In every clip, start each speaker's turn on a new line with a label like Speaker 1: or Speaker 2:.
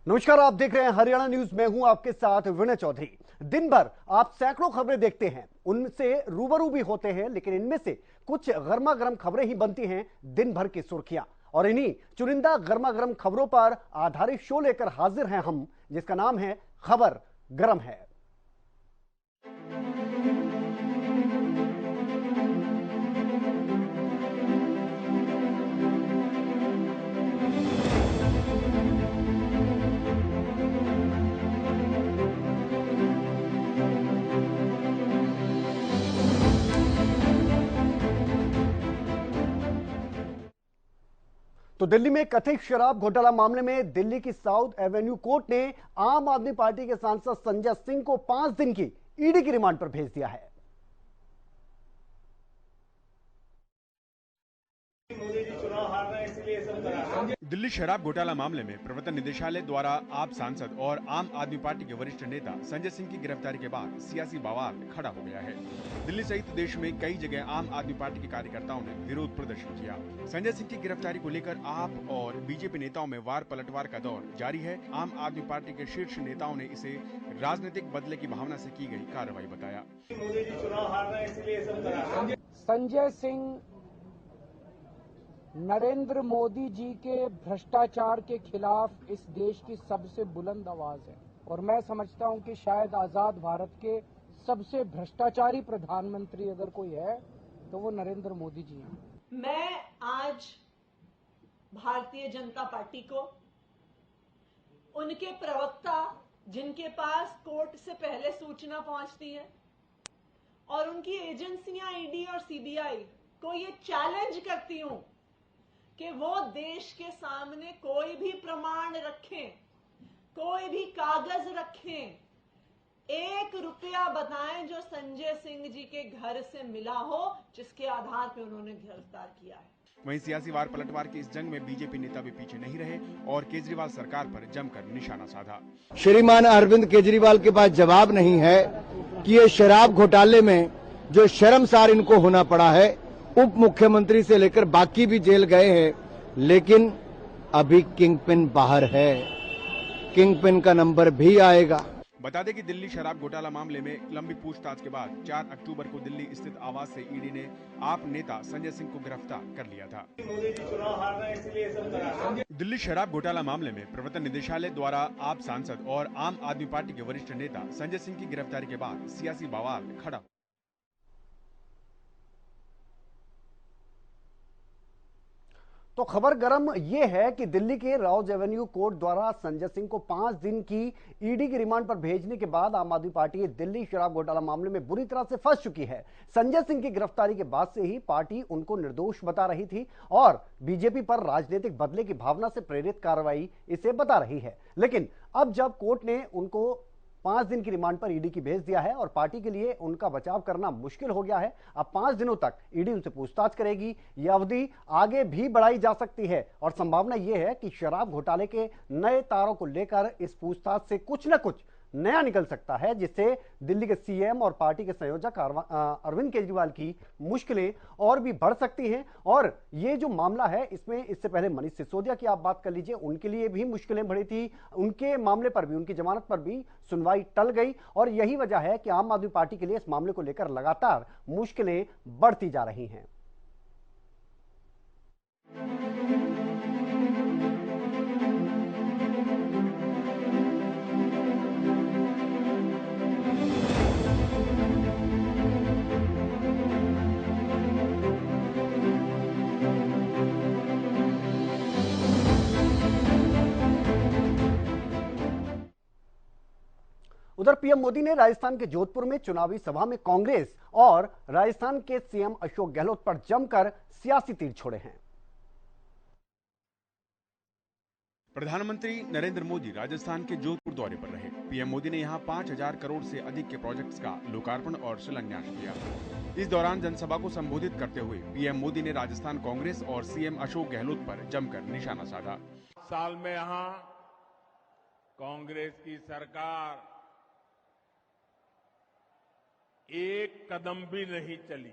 Speaker 1: नमस्कार, आप देख रहे हैं हरियाणा न्यूज। मैं हूं आपके साथ विनय चौधरी। दिन भर आप सैकड़ों खबरें देखते हैं, उनसे रूबरू भी होते हैं, लेकिन इनमें से कुछ गर्मा गर्म खबरें ही बनती हैं दिन भर की सुर्खियां। और इन्हीं चुनिंदा गर्मा गर्म खबरों पर आधारित शो लेकर हाजिर हैं हम, जिसका नाम है खबर गर्म है। तो दिल्ली में कथित शराब घोटाला मामले में दिल्ली की साउथ एवेन्यू कोर्ट ने आम आदमी पार्टी के सांसद संजय सिंह को 5 दिन की ईडी की रिमांड पर भेज दिया है।
Speaker 2: दिल्ली शराब घोटाला मामले में प्रवर्तन निदेशालय द्वारा आप सांसद और आम आदमी पार्टी के वरिष्ठ नेता संजय सिंह की गिरफ्तारी के बाद सियासी बवाल खड़ा हो गया है। दिल्ली सहित देश में कई जगह आम आदमी पार्टी के कार्यकर्ताओं ने विरोध प्रदर्शन किया। संजय सिंह की गिरफ्तारी को लेकर आप और बीजेपी नेताओं में वार पलटवार का दौर जारी है। आम आदमी पार्टी के शीर्ष नेताओं ने इसे राजनीतिक बदले की भावना से की गई कार्रवाई बताया।
Speaker 3: संजय सिंह नरेंद्र मोदी जी के भ्रष्टाचार के खिलाफ इस देश की सबसे बुलंद आवाज है और मैं समझता हूं कि शायद आजाद भारत के सबसे भ्रष्टाचारी प्रधानमंत्री अगर कोई है तो वो नरेंद्र मोदी जी हैं।
Speaker 4: मैं आज भारतीय जनता पार्टी को, उनके प्रवक्ता जिनके पास कोर्ट से पहले सूचना पहुंचती है, और उनकी एजेंसियां ईडी और सीबीआई को ये चैलेंज करती हूं कि वो देश के सामने कोई भी प्रमाण रखें, कोई भी कागज रखें, 1 रुपया बताएं जो संजय सिंह जी के घर से मिला हो, जिसके आधार पर उन्होंने गिरफ्तार किया है।
Speaker 2: वहीं सियासी वार पलटवार की इस जंग में बीजेपी नेता भी पीछे नहीं रहे और केजरीवाल सरकार पर जमकर निशाना साधा।
Speaker 5: श्रीमान अरविंद केजरीवाल के पास जवाब नहीं है कि ये शराब घोटाले में जो शर्मसार इनको होना पड़ा है, उप मुख्यमंत्री से लेकर बाकी भी जेल गए हैं, लेकिन अभी किंगपिन बाहर है। किंगपिन का नंबर भी आएगा।
Speaker 2: बता दें कि दिल्ली शराब घोटाला मामले में लंबी पूछताछ के बाद 4 अक्टूबर को दिल्ली स्थित आवास से ईडी ने आप नेता संजय सिंह को गिरफ्तार कर लिया था। दिल्ली शराब घोटाला मामले में प्रवर्तन निदेशालय द्वारा आप सांसद और आम आदमी पार्टी के वरिष्ठ नेता संजय सिंह की गिरफ्तारी के बाद सियासी बवाल खड़ा।
Speaker 1: तो खबर गर्म यह है कि दिल्ली के राउज एवेन्यू कोर्ट द्वारा संजय सिंह को 5 दिन की ईडी की रिमांड पर भेजने के बाद आम आदमी पार्टी दिल्ली शराब घोटाला मामले में बुरी तरह से फंस चुकी है। संजय सिंह की गिरफ्तारी के बाद से ही पार्टी उनको निर्दोष बता रही थी और बीजेपी पर राजनीतिक बदले की भावना से प्रेरित कार्रवाई इसे बता रही है। लेकिन अब जब कोर्ट ने उनको 5 दिन की रिमांड पर ईडी की भेज दिया है और पार्टी के लिए उनका बचाव करना मुश्किल हो गया है। अब 5 दिनों तक ईडी उनसे पूछताछ करेगी। यह अवधि आगे भी बढ़ाई जा सकती है और संभावना यह है कि शराब घोटाले के नए तारों को लेकर इस पूछताछ से कुछ न कुछ नया निकल सकता है, जिससे दिल्ली के सीएम और पार्टी के संयोजक अरविंद केजरीवाल की मुश्किलें और भी बढ़ सकती हैं। और ये जो मामला है, इसमें इससे पहले मनीष सिसोदिया की आप बात कर लीजिए, उनके लिए भी मुश्किलें बढ़ी थी। उनके मामले पर भी, उनकी जमानत पर भी सुनवाई टल गई और यही वजह है कि आम आदमी पार्टी के लिए इस मामले को लेकर लगातार मुश्किलें बढ़ती जा रही हैं। उधर पीएम मोदी ने राजस्थान के जोधपुर में चुनावी सभा में कांग्रेस और राजस्थान के सीएम अशोक गहलोत पर जमकर सियासी तीर छोड़े हैं।
Speaker 2: प्रधानमंत्री नरेंद्र मोदी राजस्थान के जोधपुर दौरे पर रहे। पीएम मोदी ने यहां 5,000 करोड़ से अधिक के प्रोजेक्ट्स का लोकार्पण और शिलान्यास किया। इस दौरान जनसभा को संबोधित करते हुए पीएम मोदी ने राजस्थान कांग्रेस और सीएम अशोक गहलोत पर जमकर निशाना साधा।
Speaker 6: साल में यहां कांग्रेस की सरकार एक कदम भी नहीं चली,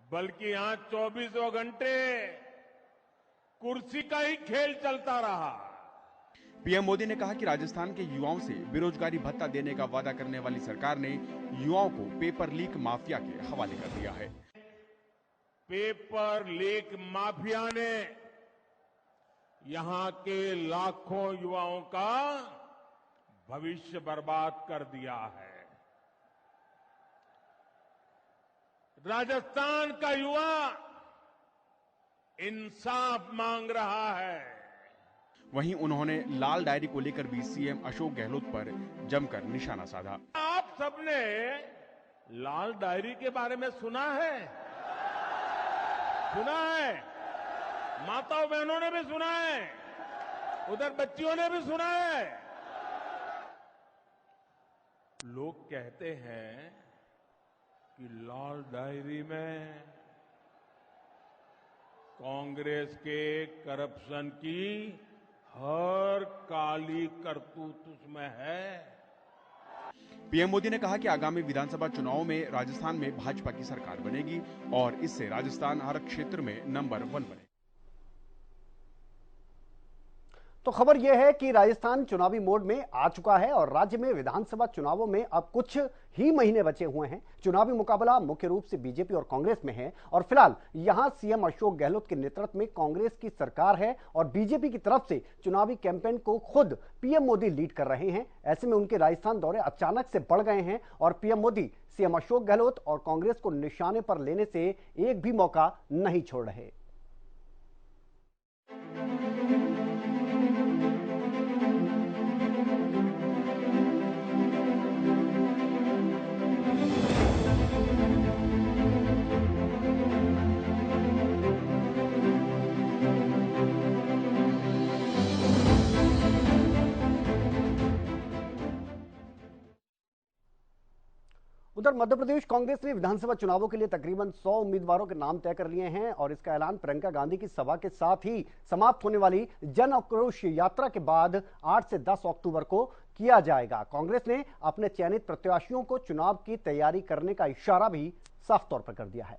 Speaker 6: बल्कि यहां 24 घंटे कुर्सी का ही खेल चलता रहा।
Speaker 2: पीएम मोदी ने कहा कि राजस्थान के युवाओं से बेरोजगारी भत्ता देने का वादा करने वाली सरकार ने युवाओं को पेपर लीक माफिया के हवाले कर दिया है।
Speaker 6: पेपर लीक माफिया ने यहां के लाखों युवाओं का भविष्य बर्बाद कर दिया है। राजस्थान का युवा इंसाफ मांग रहा है।
Speaker 2: वहीं उन्होंने लाल डायरी को लेकर भी सीएम अशोक गहलोत पर जमकर निशाना साधा।
Speaker 6: आप सबने लाल डायरी के बारे में सुना है? सुना है? माताओं बहनों ने भी सुना है, उधर बच्चियों ने भी सुना है। लोग कहते हैं कि लाल डायरी में कांग्रेस के करप्शन की हर काली करतूत उसमें है।
Speaker 2: पीएम मोदी ने कहा कि आगामी विधानसभा चुनाव में राजस्थान में भाजपा की सरकार बनेगी और इससे राजस्थान हर क्षेत्र में नंबर 1 बनेगा।
Speaker 1: तो खबर यह है कि राजस्थान चुनावी मोड में आ चुका है और राज्य में विधानसभा चुनावों में अब कुछ ही महीने बचे हुए हैं। चुनावी मुकाबला मुख्य रूप से बीजेपी और कांग्रेस में है और फिलहाल यहां सीएम अशोक गहलोत के नेतृत्व में कांग्रेस की सरकार है और बीजेपी की तरफ से चुनावी कैंपेन को खुद पीएम मोदी लीड कर रहे हैं। ऐसे में उनके राजस्थान दौरे अचानक से बढ़ गए हैं और पीएम मोदी सीएम अशोक गहलोत और कांग्रेस को निशाने पर लेने से एक भी मौका नहीं छोड़ रहे। उधर मध्य प्रदेश कांग्रेस ने विधानसभा चुनावों के लिए तकरीबन 100 उम्मीदवारों के नाम तय कर लिए हैं और इसका ऐलान प्रियंका गांधी की सभा के साथ ही समाप्त होने वाली जन आक्रोश यात्रा के बाद 8 से 10 अक्टूबर को किया जाएगा। कांग्रेस ने अपने चयनित प्रत्याशियों को चुनाव की तैयारी करने का इशारा भी साफ तौर पर कर दिया है।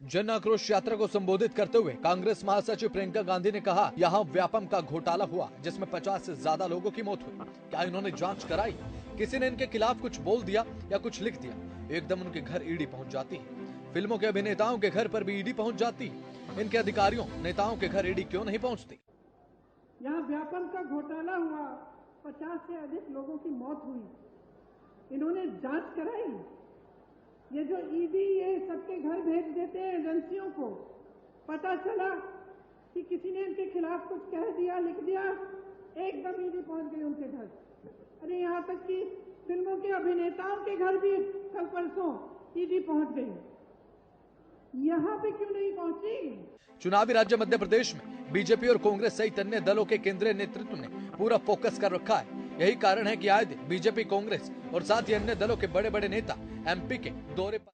Speaker 7: जन आक्रोश यात्रा को संबोधित करते हुए कांग्रेस महासचिव प्रियंका गांधी ने कहा, यहाँ व्यापम का घोटाला हुआ जिसमें 50 से ज्यादा लोगों की मौत हुई। क्या इन्होंने जांच कराई? किसी ने इनके खिलाफ कुछ बोल दिया या कुछ लिख दिया? एकदम उनके घर ईडी पहुंच जाती है। फिल्मों के अभिनेताओं के घर पर भी ईडी पहुंच जाती है। इनके अधिकारियों नेताओं के घर ईडी क्यों नहीं पहुंचती?
Speaker 8: यहाँ व्यापम का घोटाला हुआ, 50 से अधिक लोगों की मौत हुई, इन्होंने जांच कराई? ये जो ईडी ये सबके घर भेज देते हैं एजेंसियों को, पता चला कि किसी ने इनके खिलाफ कुछ कह दिया, लिख दिया, एकदम ईडी पहुंच गई उनके घर। अरे यहाँ तक कि फिल्मों के अभिनेताओं के घर भी कल परसों ईडी पहुंच गई। यहाँ पे क्यों नहीं पहुंची?
Speaker 7: चुनावी राज्य मध्य प्रदेश में बीजेपी और कांग्रेस सहित अन्य दलों के केंद्रीय नेतृत्व ने पूरा फोकस कर रखा है। यही कारण है कि आए दिन बीजेपी, कांग्रेस और साथ ही अन्य दलों के बड़े बड़े नेता एमपी के दौरे पर।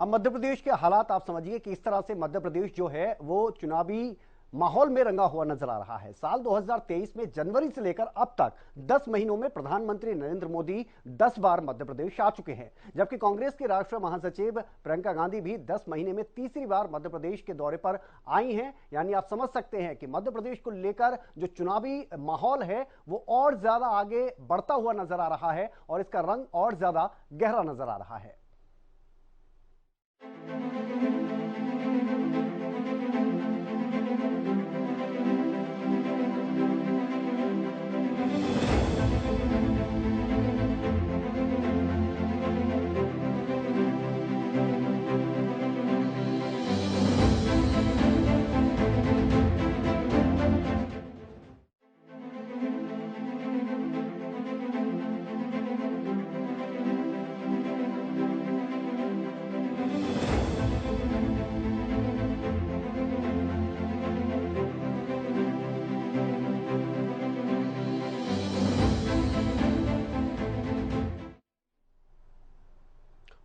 Speaker 1: अब मध्य प्रदेश के हालात आप समझिए कि इस तरह से मध्य प्रदेश जो है वो चुनावी माहौल में रंगा हुआ नजर आ रहा है। साल 2023 में जनवरी से लेकर अब तक 10 महीनों में प्रधानमंत्री नरेंद्र मोदी 10 बार मध्य प्रदेश आ चुके हैं, जबकि कांग्रेस की राष्ट्रीय महासचिव प्रियंका गांधी भी 10 महीने में तीसरी बार मध्य प्रदेश के दौरे पर आई हैं। यानी आप समझ सकते हैं कि मध्य प्रदेश को लेकर जो चुनावी माहौल है वो और ज्यादा आगे बढ़ता हुआ नजर आ रहा है और इसका रंग और ज्यादा गहरा नजर आ रहा है।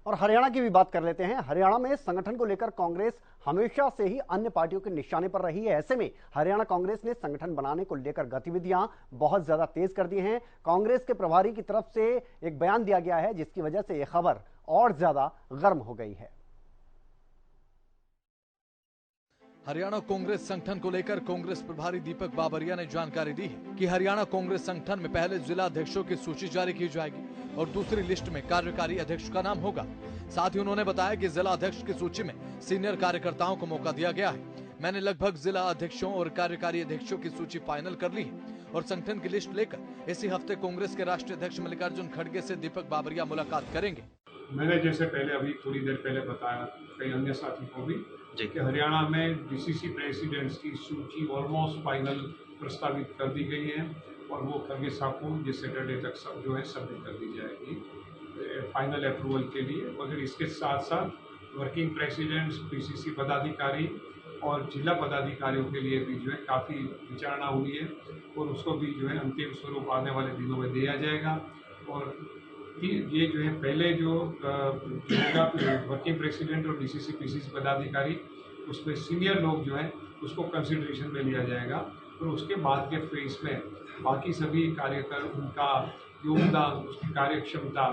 Speaker 1: और हरियाणा की भी बात कर लेते हैं। हरियाणा में संगठन को लेकर कांग्रेस हमेशा से ही अन्य पार्टियों के निशाने पर रही है। ऐसे में हरियाणा कांग्रेस ने संगठन बनाने को लेकर गतिविधियां बहुत ज्यादा तेज कर दी हैं। कांग्रेस के प्रभारी की तरफ से एक बयान दिया गया है जिसकी वजह से यह खबर और ज्यादा गर्म हो गई है।
Speaker 7: हरियाणा कांग्रेस संगठन को लेकर कांग्रेस प्रभारी दीपक बाबरिया ने जानकारी दी है कि हरियाणा कांग्रेस संगठन में पहले जिला अध्यक्षों की सूची जारी की जाएगी और दूसरी लिस्ट में कार्यकारी अध्यक्ष का नाम होगा। साथ ही उन्होंने बताया कि जिला अध्यक्ष की सूची में सीनियर कार्यकर्ताओं को मौका दिया गया है। मैंने लगभग जिला अध्यक्षों और कार्यकारी अध्यक्षों की सूची फाइनल कर ली है और संगठन की लिस्ट लेकर इसी हफ्ते कांग्रेस के राष्ट्रीय अध्यक्ष मल्लिकार्जुन खड़गे से दीपक बाबरिया मुलाकात करेंगे।
Speaker 9: मैंने जैसे पहले अभी थोड़ी देर पहले बताया कई अन्य साथी को भी कि हरियाणा में डीसीसी प्रेसिडेंट्स की सूची ऑलमोस्ट फाइनल प्रस्तावित कर दी गई है और वो खड़गे साहब को ये सैटरडे तक सब जो है सबमिट कर दी जाएगी फाइनल अप्रूवल के लिए। और फिर इसके साथ साथ वर्किंग प्रेसिडेंट्स, डीसीसी पदाधिकारी और जिला पदाधिकारियों के लिए भी जो है काफ़ी विचारणा हुई है और उसको भी जो है अंतिम स्वरूप आने वाले दिनों में दिया जाएगा। और ये जो है पहले जो वर्किंग प्रेसिडेंट और डीसीसी पीसीसी पदाधिकारी उसमें सीनियर लोग जो हैं उसको कंसिडरेशन में लिया जाएगा और उसके बाद के फेज में बाकी सभी कार्यकर उनका योगदान, उसकी कार्यक्षमता,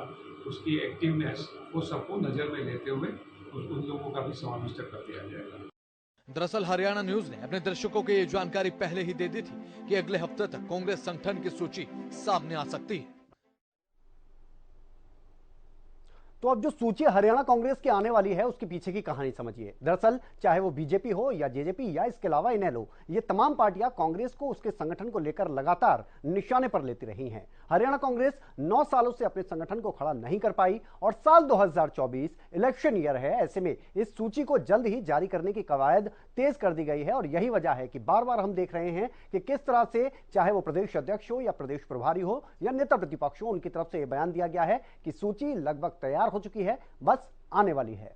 Speaker 9: उसकी एक्टिवनेस वो सबको नज़र में लेते हुए उन लोगों का भी समाविष्ट कर दिया जाएगा।
Speaker 7: दरअसल हरियाणा न्यूज ने अपने दर्शकों को ये जानकारी पहले ही दे दी थी कि अगले हफ्ते तक कांग्रेस संगठन की सूची सामने आ सकती है।
Speaker 1: तो अब जो सूची हरियाणा कांग्रेस की आने वाली है उसके पीछे की कहानी समझिए। दरअसल चाहे वो बीजेपी हो या जेजेपी या इसके अलावा इनेलो, ये तमाम पार्टियां कांग्रेस को उसके संगठन को लेकर लगातार निशाने पर लेती रही हैं। हरियाणा कांग्रेस 9 सालों से अपने संगठन को खड़ा नहीं कर पाई और साल 2024 इलेक्शन ईयर है, ऐसे में इस सूची को जल्द ही जारी करने की कवायद तेज कर दी गई है। और यही वजह है कि बार बार हम देख रहे हैं कि किस तरह से चाहे वो प्रदेश अध्यक्ष हो या प्रदेश प्रभारी हो या नेता प्रतिपक्ष हो, उनकी तरफ से यह बयान दिया गया है कि सूची लगभग तैयार हो चुकी है, बस आने वाली है।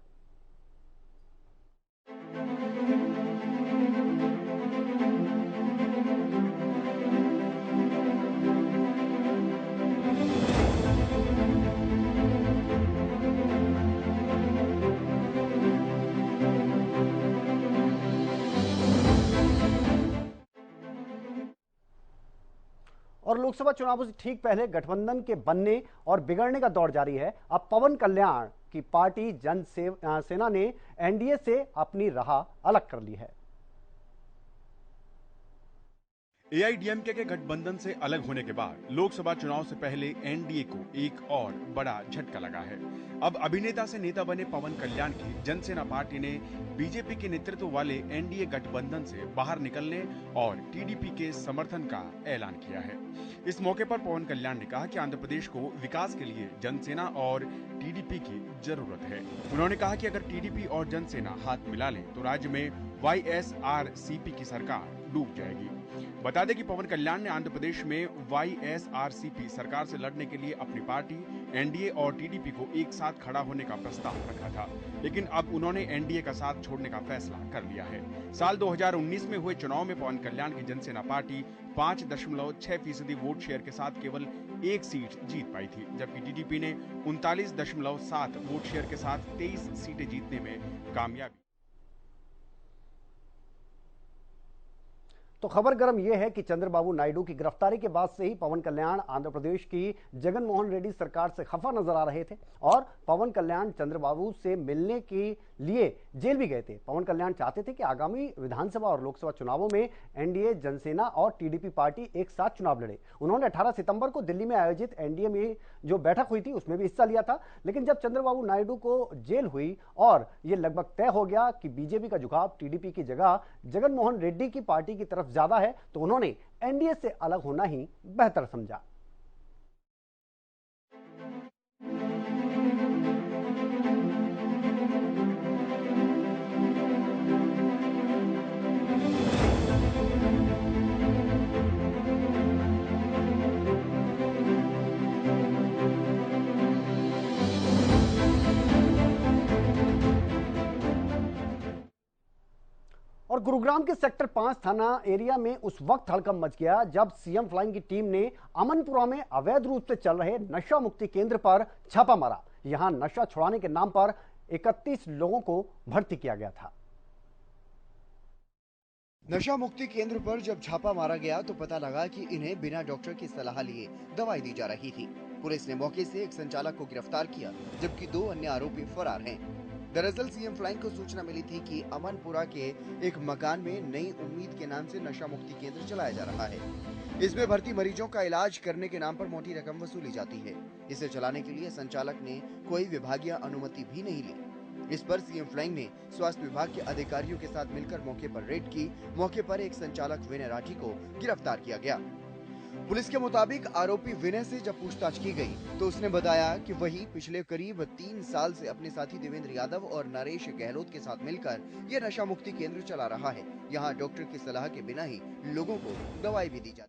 Speaker 1: और लोकसभा चुनावों से ठीक पहले गठबंधन के बनने और बिगड़ने का दौर जारी है। अब पवन कल्याण की पार्टी जन सेना ने एनडीए से अपनी राह अलग कर ली है।
Speaker 2: एआईडीएमके के गठबंधन से अलग होने के बाद लोकसभा चुनाव से पहले एनडीए को एक और बड़ा झटका लगा है। अब अभिनेता से नेता बने पवन कल्याण की जनसेना पार्टी ने बीजेपी के नेतृत्व वाले एनडीए गठबंधन से बाहर निकलने और टीडीपी के समर्थन का ऐलान किया है। इस मौके पर पवन कल्याण ने कहा कि आंध्र प्रदेश को विकास के लिए जनसेना और टीडीपी की जरूरत है। उन्होंने कहा कि अगर टीडीपी और जनसेना हाथ मिला लें तो राज्य में वाईएसआरसीपी की सरकार डूब जाएगी। बता दें कि पवन कल्याण ने आंध्र प्रदेश में वाईएसआरसीपी सरकार से लड़ने के लिए अपनी पार्टी एनडीए और टीडीपी को एक साथ खड़ा होने का प्रस्ताव रखा था, लेकिन अब उन्होंने एनडीए का साथ छोड़ने का फैसला कर लिया है। साल 2019 में हुए चुनाव में पवन कल्याण की जनसेना पार्टी 5.6% वोट शेयर के साथ केवल एक सीट जीत पाई थी, जबकि टीडीपी ने 39.7 वोट शेयर के साथ 23 सीटें जीतने में कामयाबी।
Speaker 1: तो खबर गर्म यह है कि चंद्रबाबू नायडू की गिरफ्तारी के बाद से ही पवन कल्याण आंध्र प्रदेश की जगन मोहन रेड्डी सरकार से खफा नजर आ रहे थे और पवन कल्याण चंद्रबाबू से मिलने के लिए जेल भी गए थे। पवन कल्याण चाहते थे कि आगामी विधानसभा और लोकसभा चुनावों में एनडीए, जनसेना और टीडीपी पार्टी एक साथ चुनाव लड़े। उन्होंने 18 सितंबर को दिल्ली में आयोजित एनडीए में जो बैठक हुई थी उसमें भी हिस्सा लिया था, लेकिन जब चंद्रबाबू नायडू को जेल हुई और यह लगभग तय हो गया कि बीजेपी का झुकाव टीडीपी की जगह जगन मोहन रेड्डी की पार्टी की तरफ ज्यादा है, तो उन्होंने एनडीए से अलग होना ही बेहतर समझा। और गुरुग्राम के सेक्टर 5 थाना एरिया में उस वक्त हड़कंप मच गया जब सीएम फ्लाइंग की टीम ने अमनपुरा में अवैध रूप से चल रहे नशा मुक्ति केंद्र पर छापा मारा। यहां नशा छुड़ाने के नाम पर 31 लोगों को भर्ती किया गया था।
Speaker 10: नशा मुक्ति केंद्र पर जब छापा मारा गया तो पता लगा कि इन्हें बिना डॉक्टर की सलाह लिए दवाई दी जा रही थी। पुलिस ने मौके से एक संचालक को गिरफ्तार किया, जबकि 2 अन्य आरोपी फरार हैं। दरअसल सीएम फ्लाइंग को सूचना मिली थी कि अमनपुरा के एक मकान में नई उम्मीद के नाम से नशा मुक्ति केंद्र चलाया जा रहा है। इसमें भर्ती मरीजों का इलाज करने के नाम पर मोटी रकम वसूली जाती है। इसे चलाने के लिए संचालक ने कोई विभागीय अनुमति भी नहीं ली। इस पर सीएम फ्लाइंग ने स्वास्थ्य विभाग के अधिकारियों के साथ मिलकर मौके पर रेड की। मौके पर एक संचालक विनय राठी को गिरफ्तार किया गया। पुलिस के मुताबिक आरोपी विनय से जब पूछताछ की गई तो उसने बताया कि वही पिछले करीब 3 साल से अपने साथी देवेंद्र यादव और नरेश गहलोत के साथ मिलकर ये नशा मुक्ति केंद्र चला रहा है। यहाँ डॉक्टर की सलाह के बिना ही लोगों को दवाई भी दी जाती।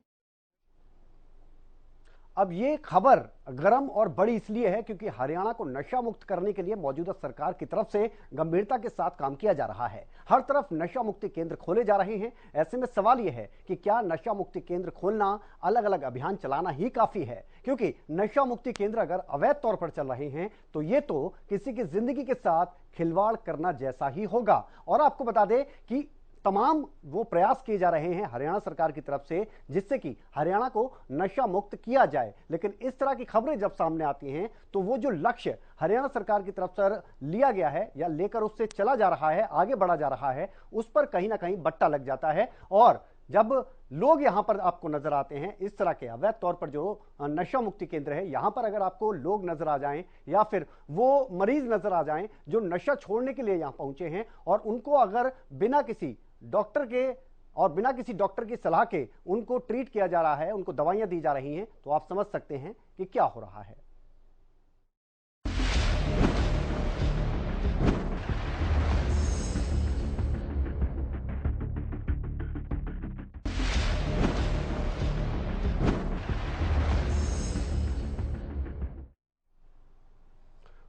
Speaker 1: अब ये खबर गरम और बड़ी इसलिए है क्योंकि हरियाणा को नशा मुक्त करने के लिए मौजूदा सरकार की तरफ से गंभीरता के साथ काम किया जा रहा है। हर तरफ नशा मुक्ति केंद्र खोले जा रहे हैं। ऐसे में सवाल यह है कि क्या नशा मुक्ति केंद्र खोलना, अलग अलग अभियान चलाना ही काफी है? क्योंकि नशा मुक्ति केंद्र अगर अवैध तौर पर चल रहे हैं तो ये तो किसी की जिंदगी के साथ खिलवाड़ करना जैसा ही होगा। और आपको बता दें कि तमाम वो प्रयास किए जा रहे हैं हरियाणा सरकार की तरफ से जिससे कि हरियाणा को नशा मुक्त किया जाए। लेकिन इस तरह की खबरें जब सामने आती हैं तो वो जो लक्ष्य हरियाणा सरकार की तरफ से लिया गया है या लेकर उससे चला जा रहा है, आगे बढ़ा जा रहा है, उस पर कहीं ना कहीं बट्टा लग जाता है। और जब लोग यहां पर आपको नजर आते हैं, इस तरह के अवैध तौर पर जो नशा मुक्ति केंद्र है, यहां पर अगर आपको लोग नजर आ जाएं या फिर वो मरीज नजर आ जाएं जो नशा छोड़ने के लिए यहां पहुंचे हैं और उनको अगर बिना किसी डॉक्टर के और बिना किसी डॉक्टर की सलाह के उनको ट्रीट किया जा रहा है, उनको दवाइयां दी जा रही हैं, तो आप समझ सकते हैं कि क्या हो रहा है।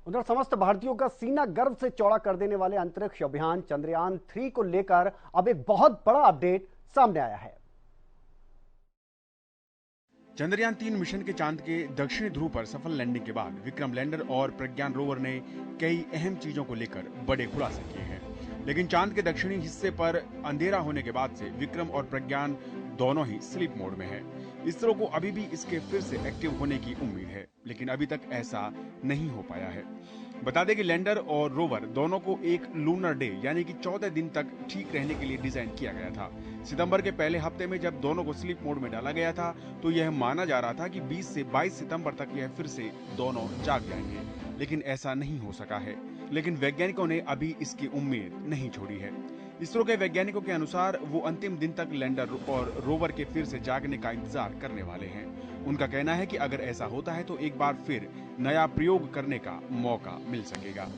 Speaker 1: उधर समस्त भारतीयों का सीना गर्व से चौड़ा कर देने वाले अंतरिक्ष अभियान चंद्रयान 3 को लेकर अब एक बहुत बड़ा अपडेट सामने आया है।
Speaker 2: चंद्रयान 3 मिशन के चांद के दक्षिणी ध्रुव पर सफल लैंडिंग के बाद विक्रम लैंडर और प्रज्ञान रोवर ने कई अहम चीजों को लेकर बड़े खुलासे किए हैं। लेकिन चांद के दक्षिणी हिस्से पर अंधेरा होने के बाद से विक्रम और प्रज्ञान दोनों ही स्लीप मोड में है। इसरो को अभी भी इसके फिर से एक्टिव होने की उम्मीद है, लेकिन अभी तक ऐसा नहीं हो पाया है। बता दें कि लैंडर और रोवर दोनों को एक लूनर डे यानी कि 14 दिन तक ठीक रहने के लिए डिजाइन किया गया था। सितंबर के पहले हफ्ते में जब दोनों को स्लीप मोड में डाला गया था तो यह माना जा रहा था कि 20 से 22 सितंबर तक यह फिर से दोनों जाग जाएंगे, लेकिन ऐसा नहीं हो सका है। लेकिन वैज्ञानिकों ने अभी इसकी उम्मीद नहीं छोड़ी है। इसरो के वैज्ञानिकों के अनुसार वो अंतिम दिन तक लैंडर और रोवर के फिर से जागने का इंतजार करने वाले हैं। उनका कहना है कि अगर ऐसा होता है तो एक बार फिर नया प्रयोग करने का मौका मिल सकेगा।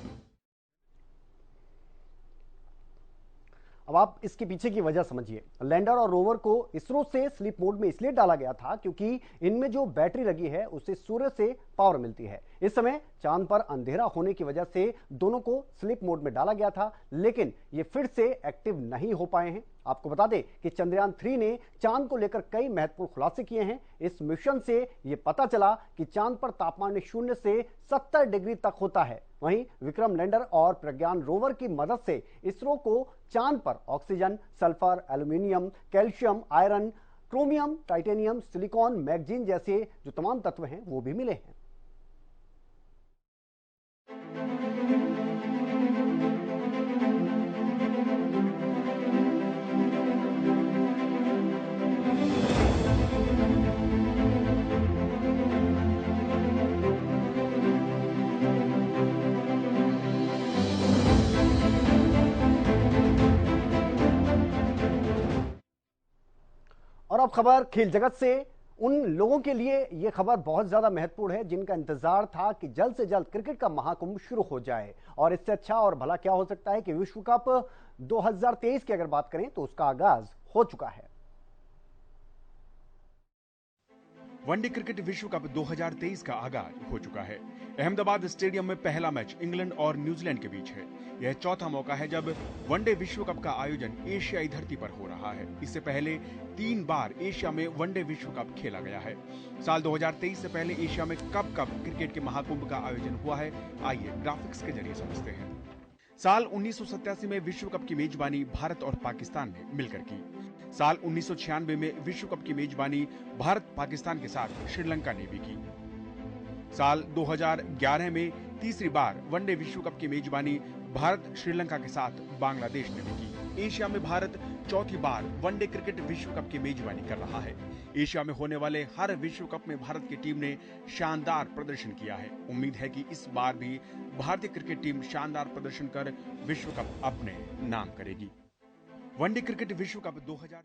Speaker 1: अब आप इसके पीछे की वजह समझिए। लैंडर और रोवर को इसरो से स्लीप मोड में इसलिए डाला गया था क्योंकि इनमें जो बैटरी लगी है उससे सूर्य से पावर मिलती है। इस समय चांद पर अंधेरा होने की वजह से दोनों को स्लीप मोड में डाला गया था, लेकिन ये फिर से एक्टिव नहीं हो पाए हैं। आपको बता दें कि चंद्रयान 3 ने चांद को लेकर कई महत्वपूर्ण खुलासे किए हैं। इस मिशन से ये पता चला कि चांद पर तापमान 0 से 70 डिग्री तक होता है। वहीं विक्रम लैंडर और प्रज्ञान रोवर की मदद से इसरो को चांद पर oxygen, sulphur, aluminium, calcium, iron, chromium, titanium, silicon, manganese जैसे जो तमाम तत्व हैं वो भी मिले हैं। और अब खबर खेल जगत से। उन लोगों के लिए यह खबर बहुत ज्यादा महत्वपूर्ण है जिनका इंतजार था कि जल्द से जल्द क्रिकेट का महाकुंभ शुरू हो जाए। और इससे अच्छा और भला क्या हो सकता है कि विश्व कप 2023 की अगर बात करें तो उसका आगाज हो चुका है।
Speaker 2: वनडे क्रिकेट विश्व कप 2023 का आगाज हो चुका है। अहमदाबाद स्टेडियम में पहला मैच इंग्लैंड और न्यूजीलैंड के बीच है। यह चौथा मौका है जब वनडे विश्व कप का आयोजन एशियाई धरती पर हो रहा है। इससे पहले 3 बार एशिया में वनडे विश्व कप खेला गया है। साल 2023 से पहले एशिया में कब क्रिकेट के महाकुंभ का आयोजन हुआ है, आइए ग्राफिक्स के जरिए समझते हैं। साल 1987 में विश्व कप की मेजबानी भारत और पाकिस्तान ने मिलकर की। साल 1996 में विश्व कप की मेजबानी भारत पाकिस्तान के साथ श्रीलंका ने भी की। साल 2011 में तीसरी बार वनडे विश्व कप की मेजबानी भारत श्रीलंका के साथ बांग्लादेश ने भी की। एशिया में भारत चौथी बार वनडे क्रिकेट विश्व कप की मेजबानी कर रहा है। एशिया में होने वाले हर विश्व कप में भारत की टीम ने शानदार प्रदर्शन किया है। उम्मीद है कि इस बार भी भारतीय क्रिकेट टीम शानदार प्रदर्शन कर विश्व कप अपने नाम करेगी। वनडे क्रिकेट विश्व कप 2000।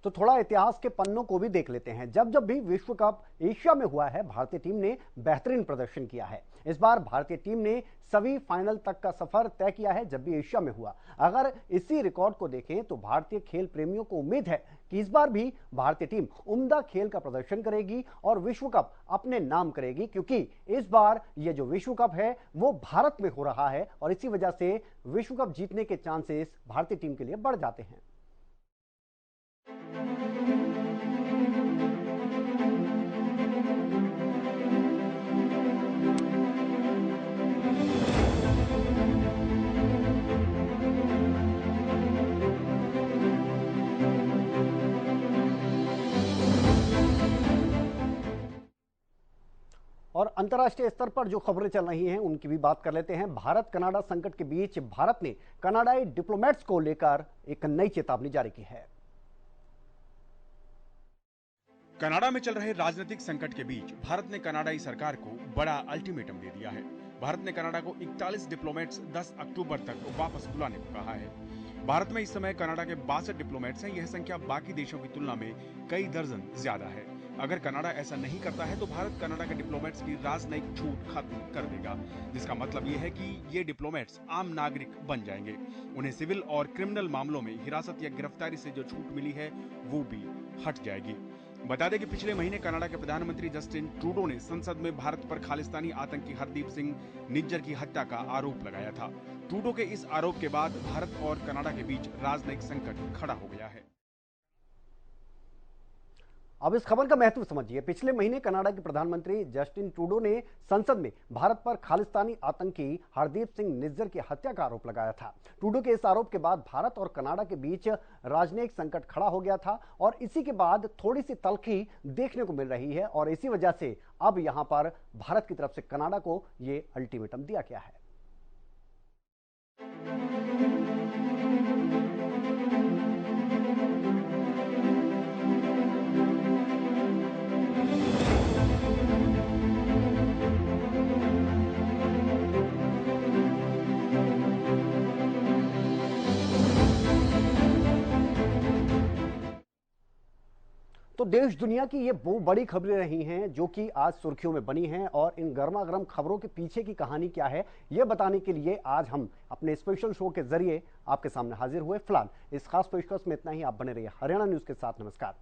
Speaker 1: तो थोड़ा इतिहास के पन्नों को भी देख लेते हैं। जब जब भी विश्व कप एशिया में हुआ है, भारतीय टीम ने बेहतरीन प्रदर्शन किया है। इस बार भारतीय टीम ने सभी फाइनल तक का सफर तय किया है जब भी एशिया में हुआ। अगर इसी रिकॉर्ड को देखें तो भारतीय खेल प्रेमियों को उम्मीद है कि इस बार भी भारतीय टीम उम्दा खेल का प्रदर्शन करेगी और विश्व कप अपने नाम करेगी, क्योंकि इस बार ये जो विश्व कप है वो भारत में हो रहा है और इसी वजह से विश्व कप जीतने के चांसेस भारतीय टीम के लिए बढ़ जाते हैं। और अंतर्राष्ट्रीय स्तर पर जो खबरें चल रही हैं उनकी भी बात कर लेते हैं। भारत कनाडा संकट के बीच भारत ने कनाडाई डिप्लोमेट्स को लेकर एक नई चेतावनी जारी की है।
Speaker 2: कनाडा में चल रहे राजनीतिक संकट के बीच भारत ने कनाडाई सरकार को बड़ा अल्टीमेटम दे दिया है। भारत ने कनाडा को 41 डिप्लोमेट्स 10 अक्टूबर तक वापस बुलाने को कहा है। भारत में इस समय कनाडा के 62 डिप्लोमेट्स हैं। यह संख्या बाकी देशों की तुलना में कई दर्जन ज्यादा है। अगर कनाडा ऐसा नहीं करता है तो भारत कनाडा के डिप्लोमेट्स की राजनयिक छूट खत्म कर देगा, जिसका मतलब यह है कि ये डिप्लोमेट्स आम नागरिक बन जाएंगे। उन्हें सिविल और क्रिमिनल मामलों में हिरासत या गिरफ्तारी से जो छूट मिली है वो भी हट जाएगी। बता दें कि पिछले महीने कनाडा के प्रधानमंत्री जस्टिन ट्रूडो ने संसद में भारत पर खालिस्तानी आतंकी हरदीप सिंह निज्जर की हत्या का आरोप लगाया था। ट्रूडो के इस आरोप के बाद भारत और कनाडा के बीच राजनयिक संकट खड़ा हो गया है।
Speaker 1: अब इस खबर का महत्व समझिए। पिछले महीने कनाडा के प्रधानमंत्री जस्टिन ट्रूडो ने संसद में भारत पर खालिस्तानी आतंकी हरदीप सिंह निज्जर की हत्या का आरोप लगाया था। ट्रूडो के इस आरोप के बाद भारत और कनाडा के बीच राजनयिक संकट खड़ा हो गया था और इसी के बाद थोड़ी सी तल्खी देखने को मिल रही है और इसी वजह से अब यहां पर भारत की तरफ से कनाडा को ये अल्टीमेटम दिया गया है। तो देश दुनिया की ये वो बड़ी खबरें रही हैं जो कि आज सुर्खियों में बनी हैं और इन गर्मा गर्म खबरों के पीछे की कहानी क्या है ये बताने के लिए आज हम अपने स्पेशल शो के जरिए आपके सामने हाजिर हुए। फिलहाल इस खास पेशकश में इतना ही। आप बने रहिए हरियाणा न्यूज के साथ। नमस्कार।